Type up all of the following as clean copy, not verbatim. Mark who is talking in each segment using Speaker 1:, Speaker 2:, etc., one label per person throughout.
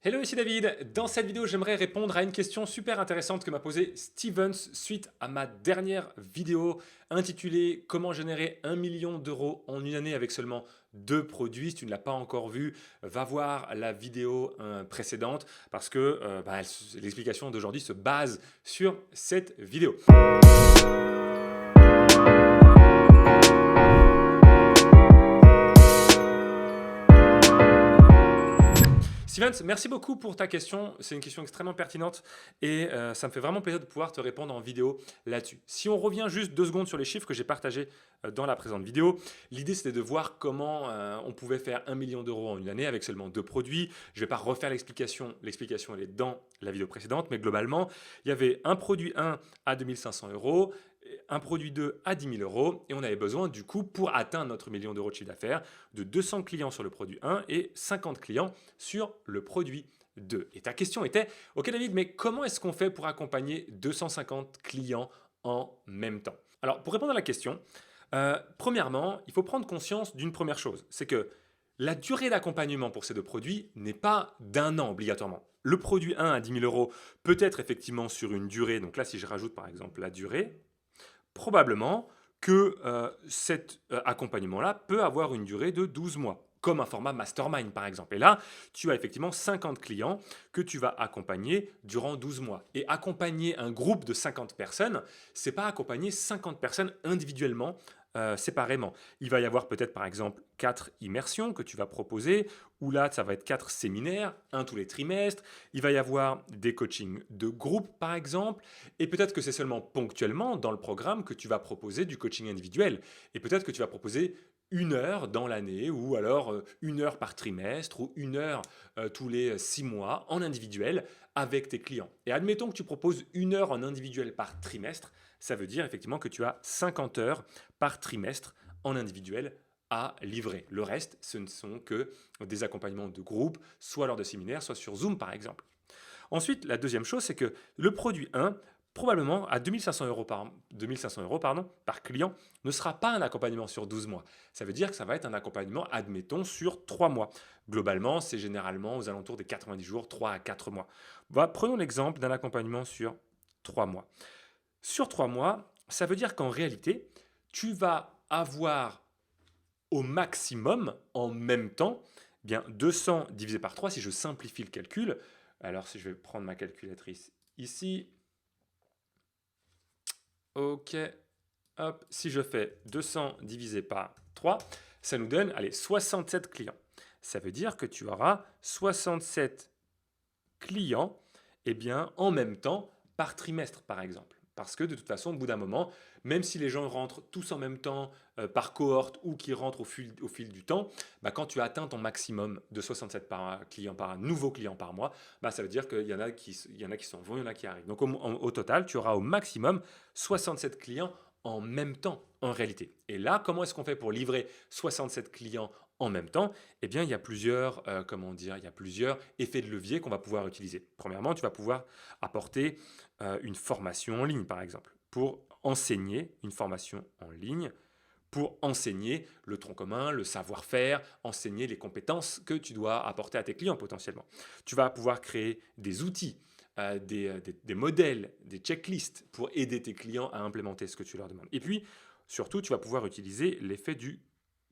Speaker 1: Hello, ici David. Dans cette vidéo, j'aimerais répondre à une question super intéressante que m'a posée Stevens suite à ma dernière vidéo intitulée Comment générer 1 million d'euros en une année avec seulement deux produits. Si tu ne l'as pas encore vue, va voir la vidéo précédente parce que l'explication d'aujourd'hui se base sur cette vidéo. Stevens, merci beaucoup pour ta question. C'est une question extrêmement pertinente et ça me fait vraiment plaisir de pouvoir te répondre en vidéo là-dessus. Si on revient juste 2 secondes sur les chiffres que j'ai partagés dans la présente vidéo, l'idée c'était de voir comment on pouvait faire 1 million d'euros en une année avec seulement deux produits. Je ne vais pas refaire l'explication, l'explication elle est dans la vidéo précédente, mais globalement, il y avait un produit 1 à 2 500 euros, un produit 2 à 10 000 euros et on avait besoin du coup pour atteindre notre million d'euros de chiffre d'affaires de 200 clients sur le produit 1 et 50 clients sur le produit 2. Et ta question était, ok David, mais comment est-ce qu'on fait pour accompagner 250 clients en même temps? Alors pour répondre à la question, premièrement, il faut prendre conscience d'une première chose, c'est que la durée d'accompagnement pour ces deux produits n'est pas d'un an obligatoirement. Le produit 1 à 10 000 euros peut être effectivement sur une durée, donc là si je rajoute par exemple la durée, probablement que cet accompagnement-là peut avoir une durée de 12 mois, comme un format mastermind par exemple. Et là, tu as effectivement 50 clients que tu vas accompagner durant 12 mois. Et accompagner un groupe de 50 personnes, c'est pas accompagner 50 personnes individuellement, séparément. Il va y avoir peut-être par exemple 4 immersions que tu vas proposer, ou là ça va être 4 séminaires, un tous les trimestres. Il va y avoir des coachings de groupe par exemple, et peut-être que c'est seulement ponctuellement dans le programme que tu vas proposer du coaching individuel. Et peut-être que tu vas proposer 1 heure dans l'année, ou alors 1 heure par trimestre, ou 1 heure tous les 6 mois en individuel avec tes clients. Et admettons que tu proposes 1 heure en individuel par trimestre, ça veut dire effectivement que tu as 50 heures par trimestre en individuel à livrer. Le reste, ce ne sont que des accompagnements de groupe, soit lors de séminaires, soit sur Zoom par exemple. Ensuite, la deuxième chose, c'est que le produit 1, probablement à 2500 euros par client, ne sera pas un accompagnement sur 12 mois. Ça veut dire que ça va être un accompagnement, admettons, sur 3 mois. Globalement, c'est généralement aux alentours des 90 jours, 3 à 4 mois. Prenons l'exemple d'un accompagnement sur 3 mois. Sur 3 mois, ça veut dire qu'en réalité, tu vas avoir au maximum, en même temps, bien 200 divisé par 3, si je simplifie le calcul. Alors, si je vais prendre ma calculatrice ici, ok, hop, si je fais 200 divisé par 3, ça nous donne, allez, 67 clients. Ça veut dire que tu auras 67 clients, eh bien, en même temps, par trimestre, par exemple. Parce que de toute façon, au bout d'un moment, même si les gens rentrent tous en même temps par cohorte ou qui rentrent au fil du temps, quand tu atteins ton maximum de 67 clients par un nouveau client par mois, ça veut dire qu'il y en a qui s'en vont, il y en a qui arrivent. Donc au total, tu auras au maximum 67 clients en même temps en réalité. Et là, comment est-ce qu'on fait pour livrer 67 clients en même temps? Eh bien, il y a plusieurs, il y a plusieurs effets de levier qu'on va pouvoir utiliser. Premièrement, tu vas pouvoir apporter une formation en ligne, par exemple, pour enseigner une formation en ligne, pour enseigner le tronc commun, le savoir-faire, enseigner les compétences que tu dois apporter à tes clients potentiellement. Tu vas pouvoir créer des outils, des modèles, des checklists pour aider tes clients à implémenter ce que tu leur demandes. Et puis, surtout, tu vas pouvoir utiliser l'effet du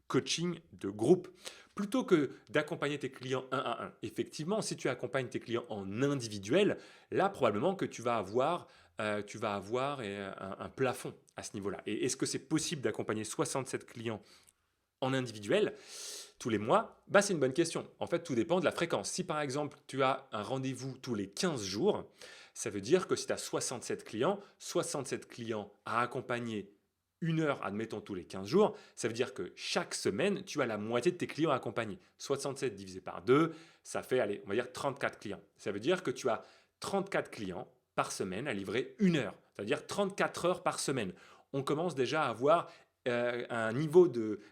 Speaker 1: coaching de groupe. Plutôt que d'accompagner tes clients un à un. Effectivement, si tu accompagnes tes clients en individuel, là, probablement que tu vas avoir un plafond à ce niveau-là. Et est-ce que c'est possible d'accompagner 67 clients en individuel tous les mois? C'est une bonne question. En fait, tout dépend de la fréquence. Si par exemple, tu as un rendez-vous tous les 15 jours, ça veut dire que si tu as 67 clients à accompagner 1 heure, admettons, tous les 15 jours, ça veut dire que chaque semaine, tu as la moitié de tes clients accompagnés. 67 divisé par 2, ça fait, allez, on va dire 34 clients. Ça veut dire que tu as 34 clients par semaine à livrer 1 heure. Ça veut dire 34 heures par semaine. On commence déjà à avoir un niveau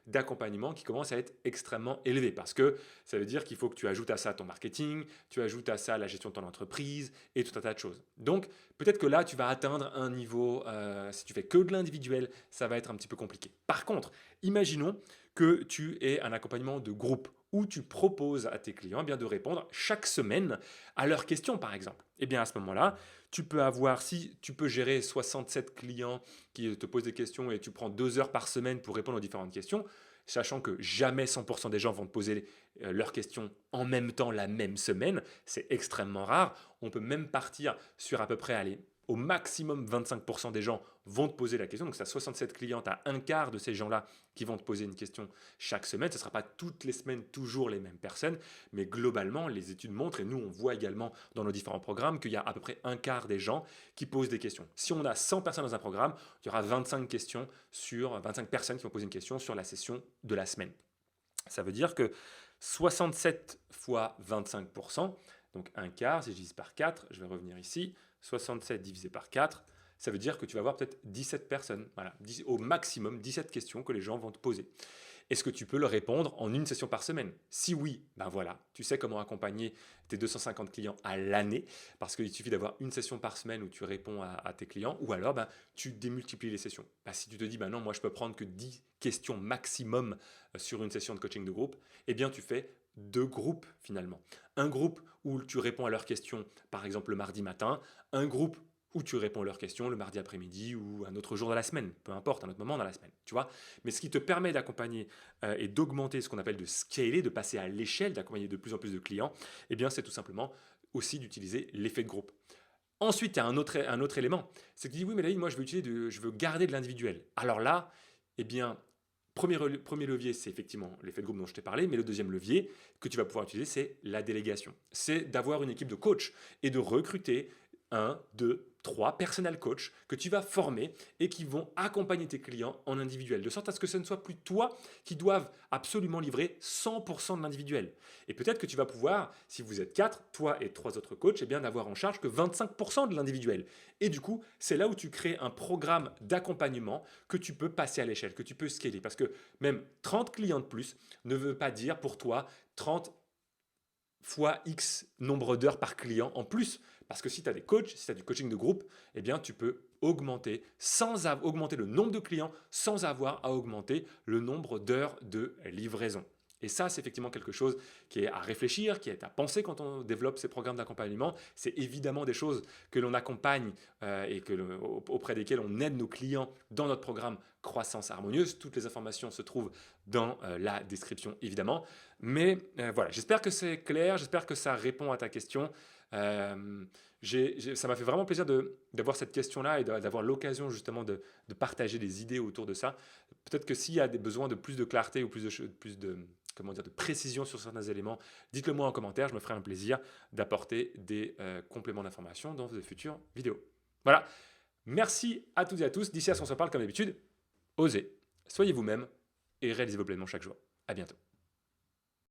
Speaker 1: d'accompagnement qui commence à être extrêmement élevé parce que ça veut dire qu'il faut que tu ajoutes à ça ton marketing, tu ajoutes à ça la gestion de ton entreprise et tout un tas de choses. Donc peut-être que là tu vas atteindre un niveau, si tu fais que de l'individuel, ça va être un petit peu compliqué. Par contre, imaginons que tu aies un accompagnement de groupe où tu proposes à tes clients de répondre chaque semaine à leurs questions, par exemple. Et bien à ce moment-là, tu peux avoir, si tu peux gérer 67 clients qui te posent des questions et tu prends 2 heures par semaine pour répondre aux différentes questions, sachant que jamais 100% des gens vont te poser leurs questions en même temps la même semaine, c'est extrêmement rare. On peut même partir sur à peu près, allez, au maximum 25% des gens vont te poser la question. Donc, tu as 67 clients, tu as un quart de ces gens-là qui vont te poser une question chaque semaine. Ce ne sera pas toutes les semaines toujours les mêmes personnes, mais globalement, les études montrent, et nous, on voit également dans nos différents programmes, qu'il y a à peu près un quart des gens qui posent des questions. Si on a 100 personnes dans un programme, il y aura 25 personnes qui vont poser une question sur la session de la semaine. Ça veut dire que 67 fois 25%, donc un quart, si je divise par 4, je vais revenir ici, 67 divisé par 4, ça veut dire que tu vas avoir peut-être 17 personnes, voilà, au maximum 17 questions que les gens vont te poser. Est-ce que tu peux leur répondre en une session par semaine? Si oui, ben voilà, tu sais comment accompagner tes 250 clients à l'année, parce qu'il suffit d'avoir une session par semaine où tu réponds à tes clients, ou alors ben, tu démultiplies les sessions. Ben, si tu te dis, ben non, moi je peux prendre que 10 questions maximum sur une session de coaching de groupe, eh bien tu fais 2 groupes finalement. Un groupe où tu réponds à leurs questions, par exemple le mardi matin, un groupe où tu réponds à leurs questions le mardi après-midi ou un autre jour de la semaine, peu importe, un autre moment dans la semaine, tu vois. Mais ce qui te permet d'accompagner et d'augmenter ce qu'on appelle de scaler, de passer à l'échelle, d'accompagner de plus en plus de clients, eh bien c'est tout simplement aussi d'utiliser l'effet de groupe. Ensuite, il y a un autre élément, c'est que tu dis oui, mais là, moi je veux garder de l'individuel. Alors là, eh bien, premier levier, c'est effectivement l'effet de groupe dont je t'ai parlé, mais le deuxième levier que tu vas pouvoir utiliser, c'est la délégation. C'est d'avoir une équipe de coachs et de recruter 1, 2, 3 personnel coachs que tu vas former et qui vont accompagner tes clients en individuel, de sorte à ce que ce ne soit plus toi qui doives absolument livrer 100% de l'individuel. Et peut-être que tu vas pouvoir, si vous êtes 4, toi et 3 autres coachs, eh bien n'avoir en charge que 25% de l'individuel. Et du coup, c'est là où tu crées un programme d'accompagnement que tu peux passer à l'échelle, que tu peux scaler. Parce que même 30 clients de plus ne veut pas dire pour toi 30 fois X nombre d'heures par client en plus. Parce que si tu as des coachs, si tu as du coaching de groupe, eh bien tu peux augmenter le nombre de clients sans avoir à augmenter le nombre d'heures de livraison. Et ça, c'est effectivement quelque chose qui est à réfléchir, qui est à penser quand on développe ces programmes d'accompagnement. C'est évidemment des choses que l'on accompagne et auprès desquelles on aide nos clients dans notre programme Croissance Harmonieuse. Toutes les informations se trouvent dans la description, évidemment. Mais voilà, j'espère que c'est clair, j'espère que ça répond à ta question. Ça m'a fait vraiment plaisir d'avoir cette question-là et d'avoir l'occasion justement de partager des idées autour de ça. Peut-être que s'il y a des besoins de plus de clarté ou plus de comment dire, de précision sur certains éléments, dites-le moi en commentaire, je me ferai un plaisir d'apporter des compléments d'information dans de futures vidéos. Voilà, merci à toutes et à tous. D'ici à ce qu'on se parle comme d'habitude, osez, soyez vous-même et réalisez-vous pleinement chaque jour. À bientôt.